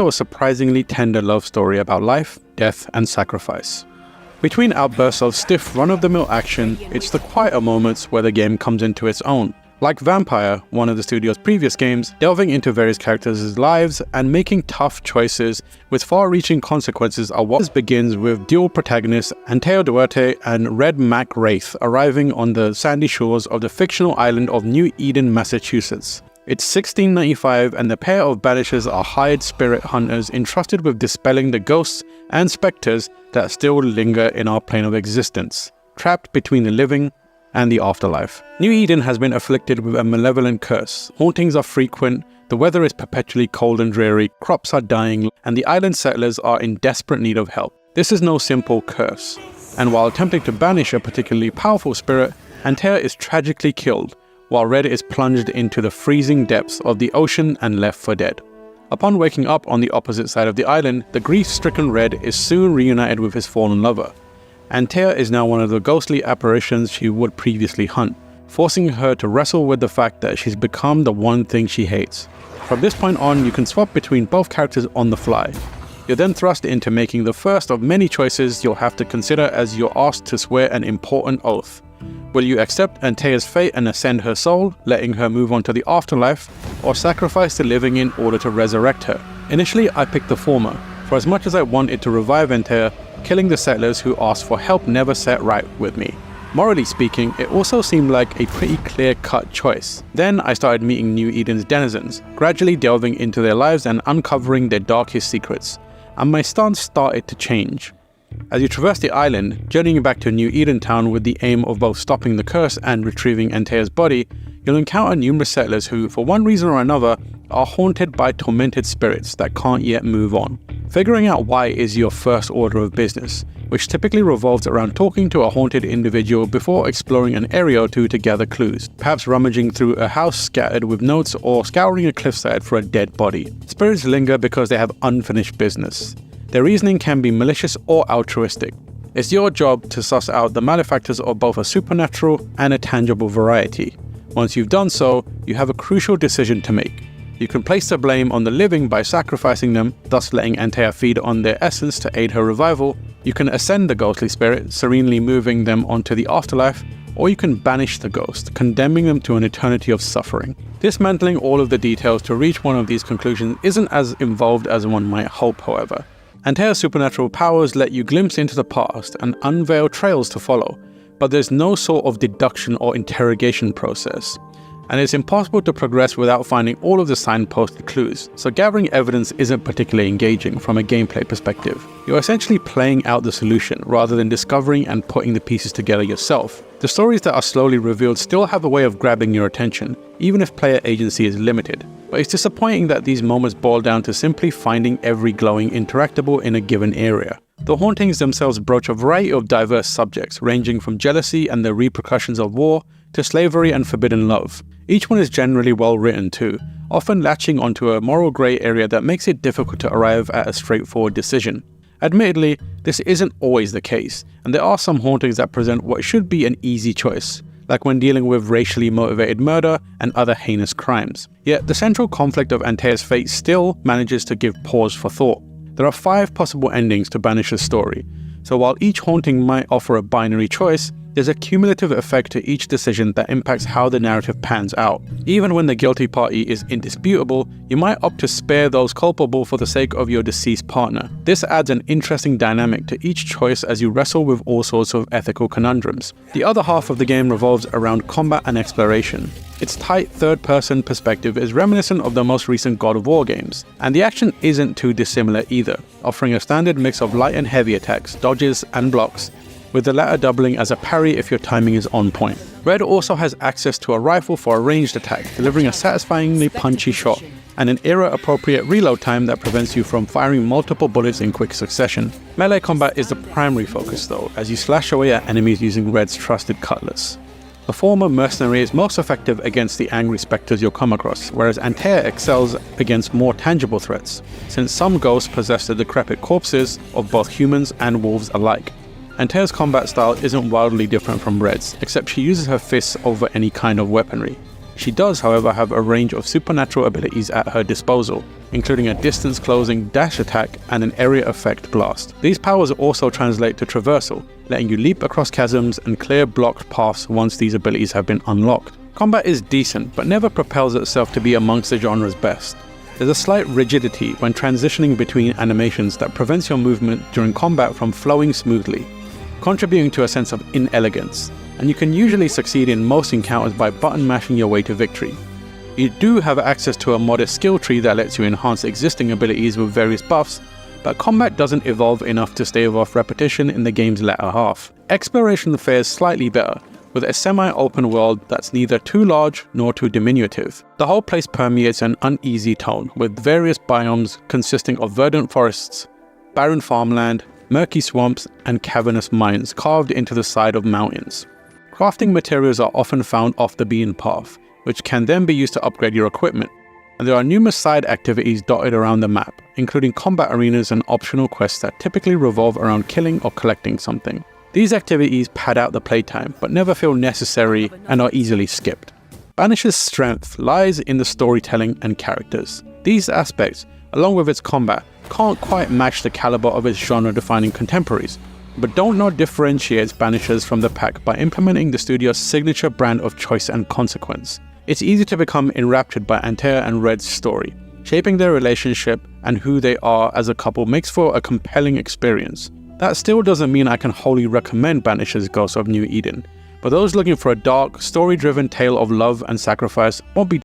A surprisingly tender love story about life, death, and sacrifice. Between outbursts of stiff run-of-the-mill action, it's the quieter moments where the game comes into its own. Like Vampire, one of the studio's previous games, delving into various characters' lives and making tough choices with far-reaching consequences are what begins with dual protagonists Anteo Duarte and Red Mac Wraith arriving on the sandy shores of the fictional island of New Eden, Massachusetts. It's 1695 and the pair of Banishers are hired spirit hunters entrusted with dispelling the ghosts and specters that still linger in our plane of existence, trapped between the living and the afterlife. New Eden has been afflicted with a malevolent curse. Hauntings are frequent, the weather is perpetually cold and dreary, crops are dying, and the island settlers are in desperate need of help. This is no simple curse, and while attempting to banish a particularly powerful spirit, Antea is tragically killed, while Red is plunged into the freezing depths of the ocean and left for dead. Upon waking up on the opposite side of the island, the grief-stricken Red is soon reunited with his fallen lover. Antea is now one of the ghostly apparitions she would previously hunt, forcing her to wrestle with the fact that she's become the one thing she hates. From this point on, you can swap between both characters on the fly. You're then thrust into making the first of many choices you'll have to consider as you're asked to swear an important oath. Will you accept Antea's fate and ascend her soul, letting her move on to the afterlife, or sacrifice the living in order to resurrect her? Initially, I picked the former, for as much as I wanted to revive Antea, killing the settlers who asked for help never sat right with me. Morally speaking, it also seemed like a pretty clear-cut choice. Then I started meeting New Eden's denizens, gradually delving into their lives and uncovering their darkest secrets, and my stance started to change. As you traverse the island, journeying back to New Eden town with the aim of both stopping the curse and retrieving Antea's body, you'll encounter numerous settlers who, for one reason or another, are haunted by tormented spirits that can't yet move on. Figuring out why is your first order of business, which typically revolves around talking to a haunted individual before exploring an area or two to gather clues, perhaps rummaging through a house scattered with notes or scouring a cliffside for a dead body. Spirits linger because they have unfinished business. Their reasoning can be malicious or altruistic. It's your job to suss out the malefactors of both a supernatural and a tangible variety. Once you've done so, you have a crucial decision to make. You can place the blame on the living by sacrificing them, thus letting Antea feed on their essence to aid her revival. You can ascend the ghostly spirit, serenely moving them onto the afterlife, or you can banish the ghost, condemning them to an eternity of suffering. Dismantling all of the details to reach one of these conclusions isn't as involved as one might hope, however. Antea's supernatural powers let you glimpse into the past and unveil trails to follow, but there's no sort of deduction or interrogation process, and it's impossible to progress without finding all of the signposted clues, so gathering evidence isn't particularly engaging from a gameplay perspective. You're essentially playing out the solution rather than discovering and putting the pieces together yourself. The stories that are slowly revealed still have a way of grabbing your attention, even if player agency is limited. But it's disappointing that these moments boil down to simply finding every glowing interactable in a given area. The hauntings themselves broach a variety of diverse subjects, ranging from jealousy and the repercussions of war, to slavery and forbidden love. Each one is generally well written too, often latching onto a moral grey area that makes it difficult to arrive at a straightforward decision. Admittedly, this isn't always the case, and there are some hauntings that present what should be an easy choice, like when dealing with racially motivated murder and other heinous crimes. Yet the central conflict of Antea's fate still manages to give pause for thought. There are 5 possible endings to Banishers' story, so while each haunting might offer a binary choice, there's a cumulative effect to each decision that impacts how the narrative pans out. Even when the guilty party is indisputable, you might opt to spare those culpable for the sake of your deceased partner. This adds an interesting dynamic to each choice as you wrestle with all sorts of ethical conundrums. The other half of the game revolves around combat and exploration. Its tight third-person perspective is reminiscent of the most recent God of War games, and the action isn't too dissimilar either, offering a standard mix of light and heavy attacks, dodges, and blocks, with the latter doubling as a parry if your timing is on point. Red also has access to a rifle for a ranged attack, delivering a satisfyingly punchy shot, and an era-appropriate reload time that prevents you from firing multiple bullets in quick succession. Melee combat is the primary focus though, as you slash away at enemies using Red's trusted cutlass. The former mercenary is most effective against the angry specters you'll come across, whereas Antea excels against more tangible threats, since some ghosts possess the decrepit corpses of both humans and wolves alike. Antea's combat style isn't wildly different from Red's, except she uses her fists over any kind of weaponry. She does, however, have a range of supernatural abilities at her disposal, including a distance closing dash attack and an area effect blast. These powers also translate to traversal, letting you leap across chasms and clear blocked paths once these abilities have been unlocked. Combat is decent, but never propels itself to be amongst the genre's best. There's a slight rigidity when transitioning between animations that prevents your movement during combat from flowing smoothly, contributing to a sense of inelegance, and you can usually succeed in most encounters by button mashing your way to victory. You do have access to a modest skill tree that lets you enhance existing abilities with various buffs, but combat doesn't evolve enough to stave off repetition in the game's latter half. Exploration fares slightly better, with a semi-open world that's neither too large nor too diminutive. The whole place permeates an uneasy tone, with various biomes consisting of verdant forests, barren farmland, murky swamps, and cavernous mines carved into the side of mountains. Crafting materials are often found off the beaten path, which can then be used to upgrade your equipment, and there are numerous side activities dotted around the map, including combat arenas and optional quests that typically revolve around killing or collecting something. These activities pad out the playtime, but never feel necessary and are easily skipped. Banishers' strength lies in the storytelling and characters. These aspects, along with its combat, can't quite match the caliber of its genre-defining contemporaries, but Don't Nod differentiates Banishers from the pack by implementing the studio's signature brand of choice and consequence. It's easy to become enraptured by Antea and Red's story. Shaping their relationship and who they are as a couple makes for a compelling experience. That still doesn't mean I can wholly recommend Banishers Ghosts of New Eden, but those looking for a dark, story-driven tale of love and sacrifice won't be